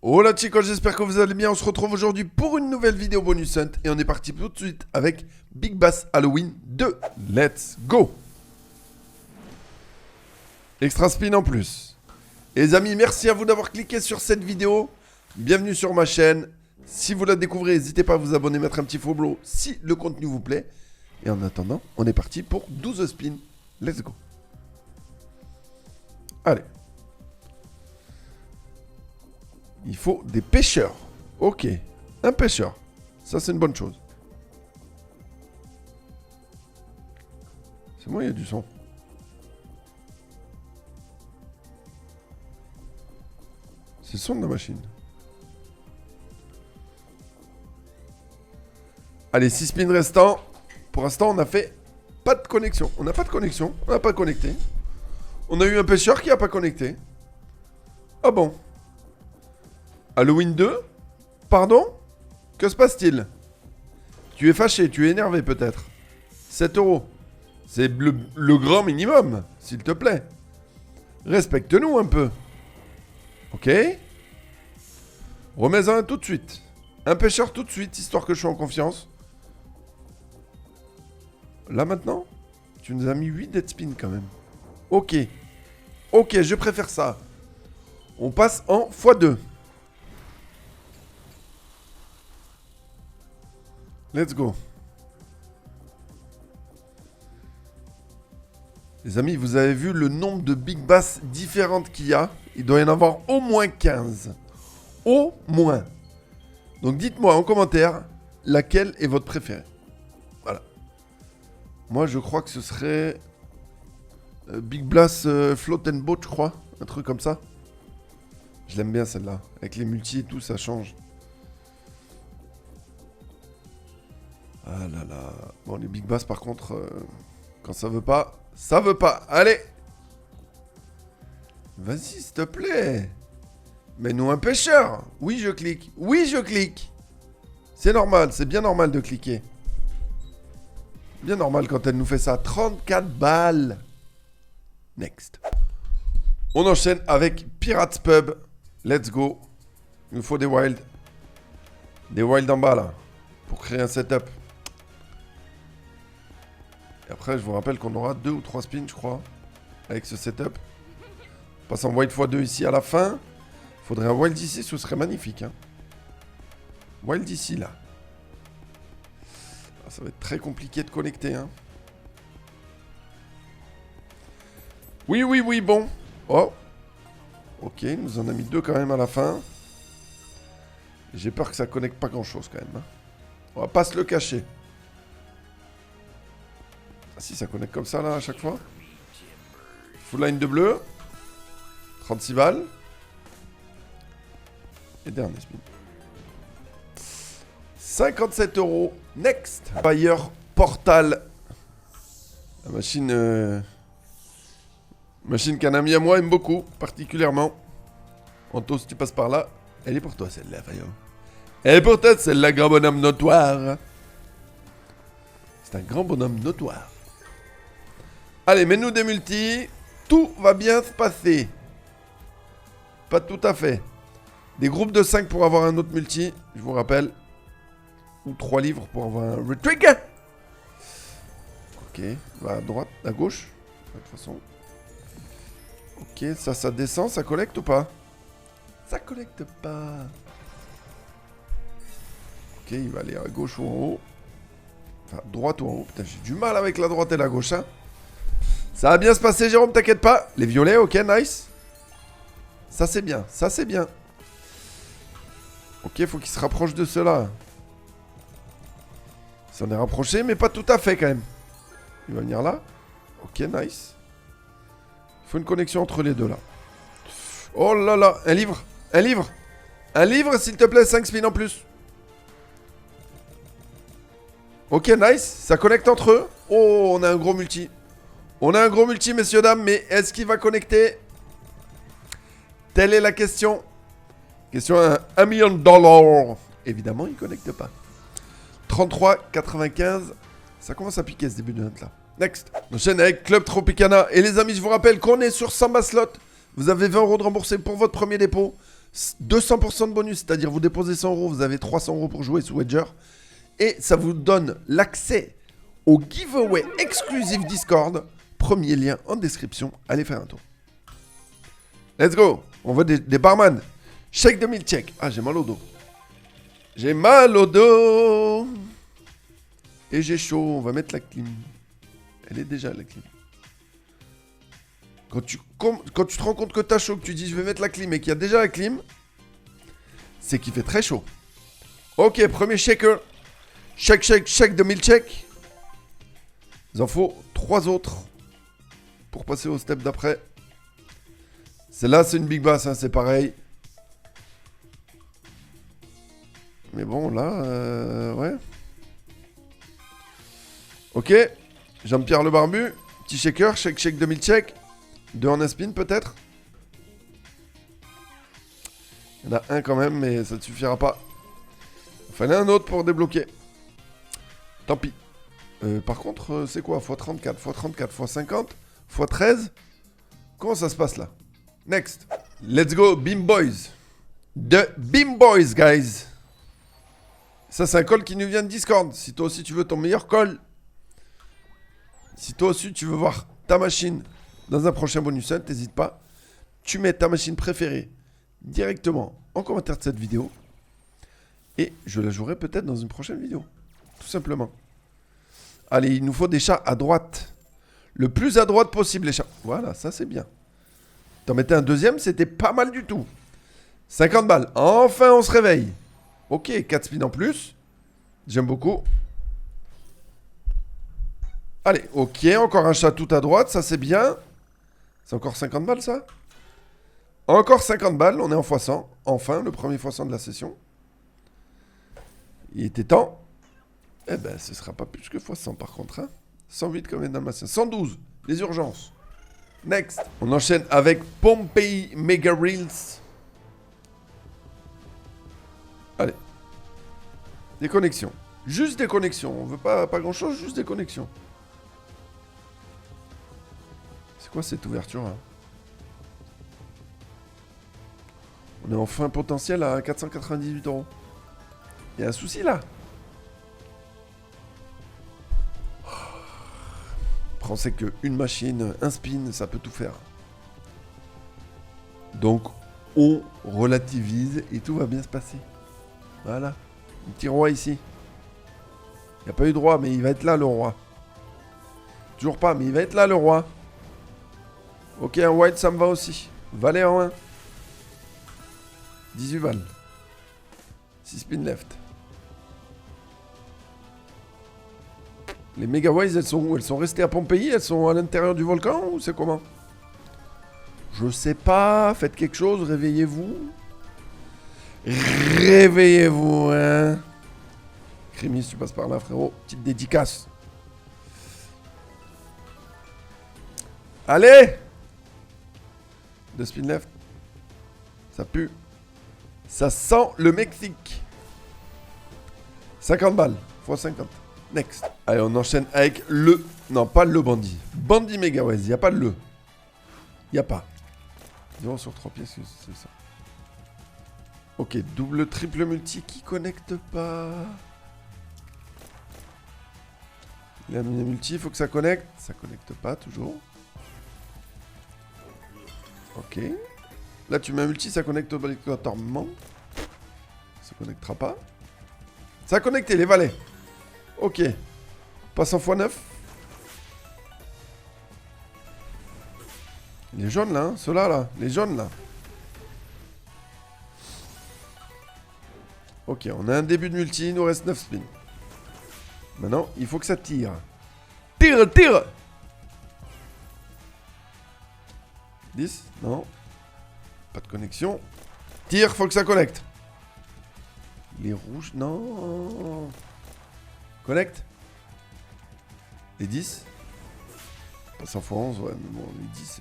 Hola chicos, j'espère que vous allez bien. On se retrouve aujourd'hui pour une nouvelle vidéo bonus hunt et on est parti tout de suite avec Big Bass Halloween 2. Let's go. Extra spin en plus. Et les amis, merci à vous d'avoir cliqué sur cette vidéo. Bienvenue sur ma chaîne. Si vous la découvrez, n'hésitez pas à vous abonner, mettre un petit follow si le contenu vous plaît. Et en attendant, on est parti pour 12 spins. Let's go. Allez. Il faut des pêcheurs. Ok. Un pêcheur. Ça, c'est une bonne chose. C'est moi, il y a du son. C'est le son de la machine. Allez, 6 spins restants. Pour l'instant, on n'a fait pas de connexion. On n'a pas de connexion. On n'a pas connecté. On a eu un pêcheur qui n'a pas connecté. Ah bon? Halloween 2? Pardon? Que se passe-t-il? Tu es fâché, tu es énervé peut-être. 7 €. C'est le grand minimum, s'il te plaît. Respecte-nous un peu. Ok? Remets-en un tout de suite. Un pêcheur tout de suite, histoire que je sois en confiance. Là maintenant? Tu nous as mis 8 dead spin quand même. Ok. Ok, je préfère ça. On passe en x2. Let's go. Les amis, vous avez vu le nombre de Big Bass différentes qu'il y a? Il doit y en avoir au moins 15. Au moins. Donc dites-moi en commentaire laquelle est votre préférée. Voilà. Moi, je crois que ce serait Big Bass Float and Boat, je crois. Un truc comme ça. Je l'aime bien celle-là. Avec les multis et tout, ça change. Ah là là. Bon, les Big Bass, par contre, quand ça veut pas, ça veut pas. Allez. Vas-y, s'il te plaît. Mets-nous un pêcheur. Oui, je clique. Oui, je clique. C'est normal, c'est bien normal de cliquer. Bien normal quand elle nous fait ça. 34 balles. Next. On enchaîne avec Pirates Pub. Let's go. Il nous faut des wilds. Des wilds en bas, là. Pour créer un setup. Et après, je vous rappelle qu'on aura 2 ou 3 spins, je crois. Avec ce setup. On passe en wild x2 ici à la fin. Faudrait un wild ici, ce serait magnifique. Hein. Wild ici, là. Ah, ça va être très compliqué de connecter. Hein. Oui, oui, oui, bon. Oh. Ok, il nous en a mis 2 quand même à la fin. J'ai peur que ça connecte pas grand-chose quand même. Hein. On va pas se le cacher. Ah si, ça connecte comme ça, là, à chaque fois. Full line de bleu. 36 balles. Et dernier spin. 57 €. Next. Fire Portal. La machine... Machine qu'un ami à moi aime beaucoup, particulièrement. Anto, si tu passes par là, elle est pour toi celle-là, Fire. Elle est pour toi celle-là, grand bonhomme notoire. C'est un grand bonhomme notoire. Allez, mets-nous des multis. Tout va bien se passer. Pas tout à fait. Des groupes de 5 pour avoir un autre multi, je vous rappelle. Ou 3 livres pour avoir un retrig. Ok, va à droite, à gauche. De toute façon. Ok, ça descend, ça collecte ou pas? Ça collecte pas. Ok, il va aller à gauche ou en haut. Enfin, droite ou en haut. Putain, j'ai du mal avec la droite et la gauche, hein. Ça va bien se passer, Jérôme, t'inquiète pas. Les violets, ok, nice. Ça, c'est bien, ça, c'est bien. Ok, faut qu'il se rapproche de ceux-là. Il s'en est rapproché, mais pas tout à fait, quand même. Il va venir là. Ok, nice. Il faut une connexion entre les deux, là. Oh là là, un livre. Un livre. Un livre, s'il te plaît, 5 spins en plus. Ok, nice. Ça connecte entre eux. Oh, on a un gros multi. On a un gros multi, messieurs, dames, mais est-ce qu'il va connecter? Telle est la question. Question à $1 million. Évidemment, il ne connecte pas. 33,95. Ça commence à piquer ce début de hunt là. Next. On enchaîne avec Club Tropicana. Et les amis, je vous rappelle qu'on est sur Samba Slot. Vous avez 20 € de remboursé pour votre premier dépôt. 200% de bonus, c'est-à-dire vous déposez 100 euros, vous avez 300 euros pour jouer sous Wager. Et ça vous donne l'accès au giveaway exclusif Discord. Premier lien en description. Allez faire un tour. Let's go. On voit des barman. Chèque de 1000 chèques. Ah, j'ai mal au dos. J'ai mal au dos. Et j'ai chaud. On va mettre la clim. Elle est déjà la clim. Quand tu te rends compte que t'as chaud, que tu dis je vais mettre la clim et qu'il y a déjà la clim, c'est qu'il fait très chaud. Ok, premier shaker. Chèque de 1000 chèques. Il en faut 3 autres pour passer au step d'après. Celle-là, c'est une big bass, hein, c'est pareil. Mais bon, là, ouais. Ok. Jean-Pierre le Barbu. Petit shaker, chèque 2000 chèques. 2 en un spin, peut-être. Il y en a un quand même, mais ça ne suffira pas. Il fallait un autre pour débloquer. Tant pis. Par contre, c'est quoi x34, x34, x50, x13. Comment ça se passe là? Next. Let's go, Beam Boys. The Beam Boys, guys. Ça, c'est un call qui nous vient de Discord. Si toi aussi tu veux ton meilleur call, si toi aussi tu veux voir ta machine dans un prochain bonus hunt, n'hésite pas. Tu mets ta machine préférée directement en commentaire de cette vidéo. Et je la jouerai peut-être dans une prochaine vidéo. Tout simplement. Allez, il nous faut des chats à droite. Le plus à droite possible, les chats. Voilà, ça c'est bien. T'en mettais un deuxième, c'était pas mal du tout. 50 balles. Enfin, on se réveille. Ok, 4 spins en plus. J'aime beaucoup. Allez, ok, encore un chat tout à droite, ça c'est bien. C'est encore 50 balles ça? Encore 50 balles, on est en x100. Enfin, le premier x100 de la session. Il était temps. Eh ben, ce sera pas plus que x100 par contre. Hein. 108 comme dans le Dalmatien. 112, les urgences. Next. On enchaîne avec Pompey Mega Reels. Allez. Des connexions. Juste des connexions. On veut pas grand chose, juste des connexions. C'est quoi cette ouverture là? On est en fin potentiel à 498 euros. Il y a un souci là. On sait qu'une machine, un spin, ça peut tout faire. Donc, on relativise et tout va bien se passer. Voilà. Un petit roi ici. Il n'y a pas eu de roi, mais il va être là le roi. Toujours pas, mais il va être là le roi. Ok, un white, ça me va aussi. Valet en 1. 18 balles. 6 spin left. Les Mega Wise, elles sont où? Elles sont restées à Pompéi? Elles sont à l'intérieur du volcan? Ou c'est comment? Je sais pas. Faites quelque chose. Réveillez-vous. Réveillez-vous, hein. Crémis, tu passes par là, frérot. Petite dédicace. Allez! 2 spin left. Ça pue. Ça sent le Mexique. 50 balles. X 50. Next. Allez, on enchaîne avec le... Non, pas le bandit. Bandit Mega Wise. Il n'y a pas le. Il n'y a pas. 0 sur 3 pièces, c'est ça. Ok, double, triple multi qui connecte pas. Il a mis un multi, il faut que ça connecte. Ça connecte pas, toujours. Ok. Là, tu mets un multi, ça connecte obligatoirement. Ça connectera pas. Ça a connecté, les valets. Ok. Passe en x9. Les jaunes, là. Hein, ceux-là, là. Les jaunes, là. Ok, on a un début de multi. Il nous reste 9 spins. Maintenant, il faut que ça tire. Tire, tire. 10. Non. Pas de connexion. Tire, faut que ça connecte. Les rouges, non. Connecte. Les 10. Passe en x11, ouais, mais bon, les 10.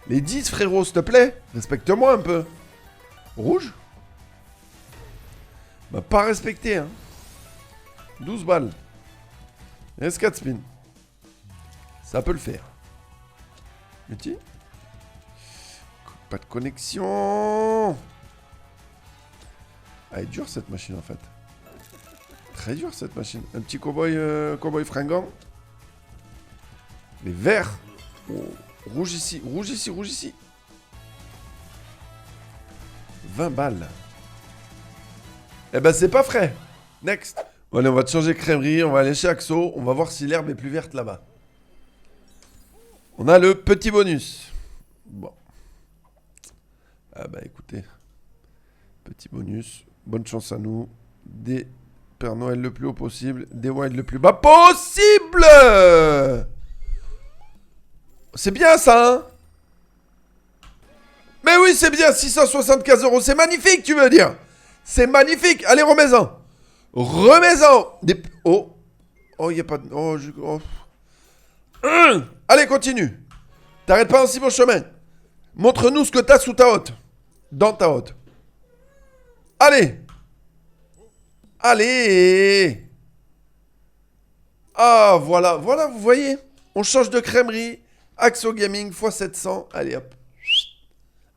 Les 10, frérot, s'il te plaît. Respecte-moi un peu. Rouge. Bah, pas respecté, hein. 12 balles. Il reste 4 spins. Ça peut le faire. Multi. Pas de connexion. Ah, elle est dure cette machine en fait. Très dure cette machine. Un petit cowboy fringant. Les verts. Oh, rouge ici, rouge ici, rouge ici. 20 balles. Eh ben c'est pas frais. Next. Bon, allez, on va te changer crèmerie, on va aller chez Axo. On va voir si l'herbe est plus verte là-bas. On a le petit bonus. Bon. Ah bah écoutez. Petit bonus. Bonne chance à nous. Des Père Noël le plus haut possible. Des Wild le plus bas possible. C'est bien ça, hein? Mais oui, c'est bien, 675 €. C'est magnifique, tu veux dire? C'est magnifique. Allez, remets-en. Remets-en. Des... Oh. Oh, il n'y a pas de... Oh, je... Oh. Allez, continue. T'arrêtes pas en si bon chemin. Montre-nous ce que t'as sous ta hotte. Dans ta hotte. Allez. Allez. Ah, voilà. Voilà, vous voyez. On change de crèmerie. Axo Gaming x 700. Allez, hop.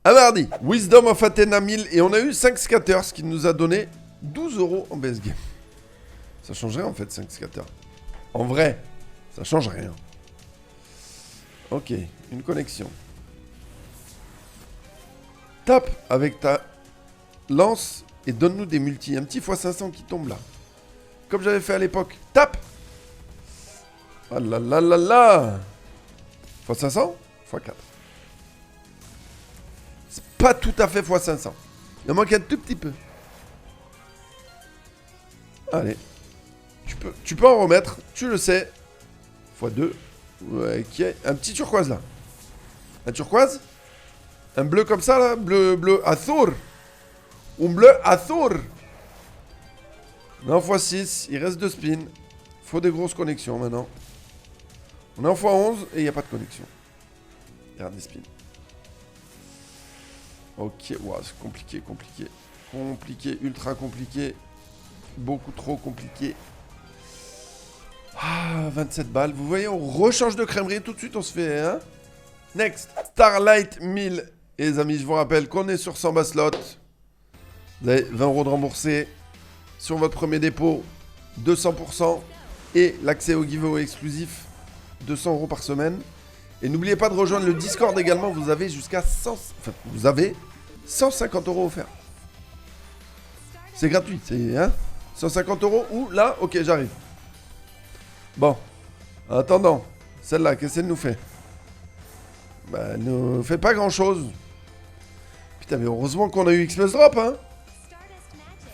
À mardi. Wisdom of Athena 1000. Et on a eu 5 scatters qui nous a donné 12 € en base game. Ça change rien en fait, 5 scatters. En vrai, ça change rien. Ok, une connexion. Tape avec ta lance et donne-nous des multis. Un petit x500 qui tombe là. Comme j'avais fait à l'époque. Tape. Ah là là là là. x500 x4. C'est pas tout à fait x500. Il en manque un tout petit peu. Allez. Tu peux en remettre, tu le sais. x2. Ouais, qui est un petit turquoise là. Un turquoise. Un bleu comme ça là. Bleu azur. Un bleu azur. Non, x6. Il reste 2 spins. Faut des grosses connexions maintenant. On est en x11 et il n'y a pas de connexion. Regarde des spins. Ok, wow, c'est compliqué, compliqué. Compliqué, ultra compliqué. Beaucoup trop compliqué. Ah, 27 balles. Vous voyez, on rechange de crèmerie. Tout de suite, on se fait, hein. Next. Starlight 1000. Et les amis, je vous rappelle qu'on est sur 100 bas slot. Vous avez 20 € de remboursé. Sur votre premier dépôt, 200%. Et l'accès au giveaway exclusif, 200 € par semaine. Et n'oubliez pas de rejoindre le Discord également. Vous avez jusqu'à 150 € offerts. C'est gratuit. C'est, hein, 150 € ou là, ok, j'arrive. Bon, en attendant, celle-là, qu'est-ce qu'elle nous fait? Bah, elle nous fait pas grand-chose. Putain, mais heureusement qu'on a eu X+ Drop, hein.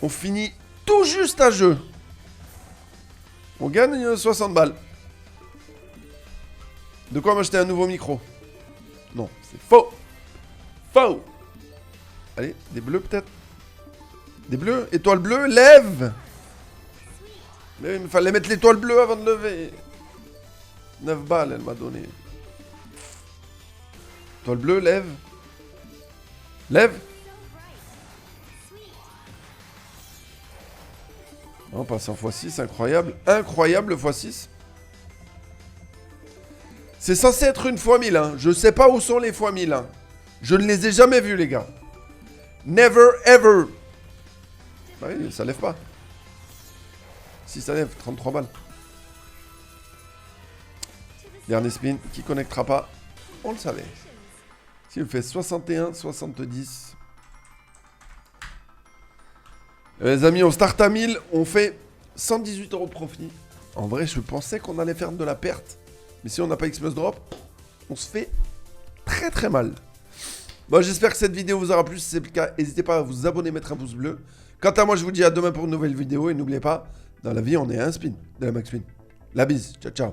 On finit tout juste à jeu. On gagne 60 balles. De quoi m'acheter un nouveau micro? Non, c'est faux. Faux. Allez, des bleus peut-être. Des bleus, étoile bleue, lève. Mais il me fallait mettre l'étoile bleue avant de lever. 9 balles, elle m'a donné. Étoile bleue, lève. Lève. On passe en x6, incroyable. Incroyable le x6. C'est censé être une x1000, hein. Je sais pas où sont les x1000, hein. Je ne les ai jamais vus, les gars. Never ever. Bah oui, ça lève pas. Si ça lève, 33 balles. Dernier spin, qui connectera pas. On le savait. Si on fait 61, 70. Les amis, on start à 1000. On fait 118 € de profit. En vrai, je pensais qu'on allait faire de la perte. Mais si on n'a pas X+ Drop, on se fait très très mal. Bon, j'espère que cette vidéo vous aura plu. Si c'est le cas, n'hésitez pas à vous abonner, mettre un pouce bleu. Quant à moi, je vous dis à demain pour une nouvelle vidéo. Et n'oubliez pas, dans la vie, on est à un spin de la Max Spin. La bise. Ciao, ciao.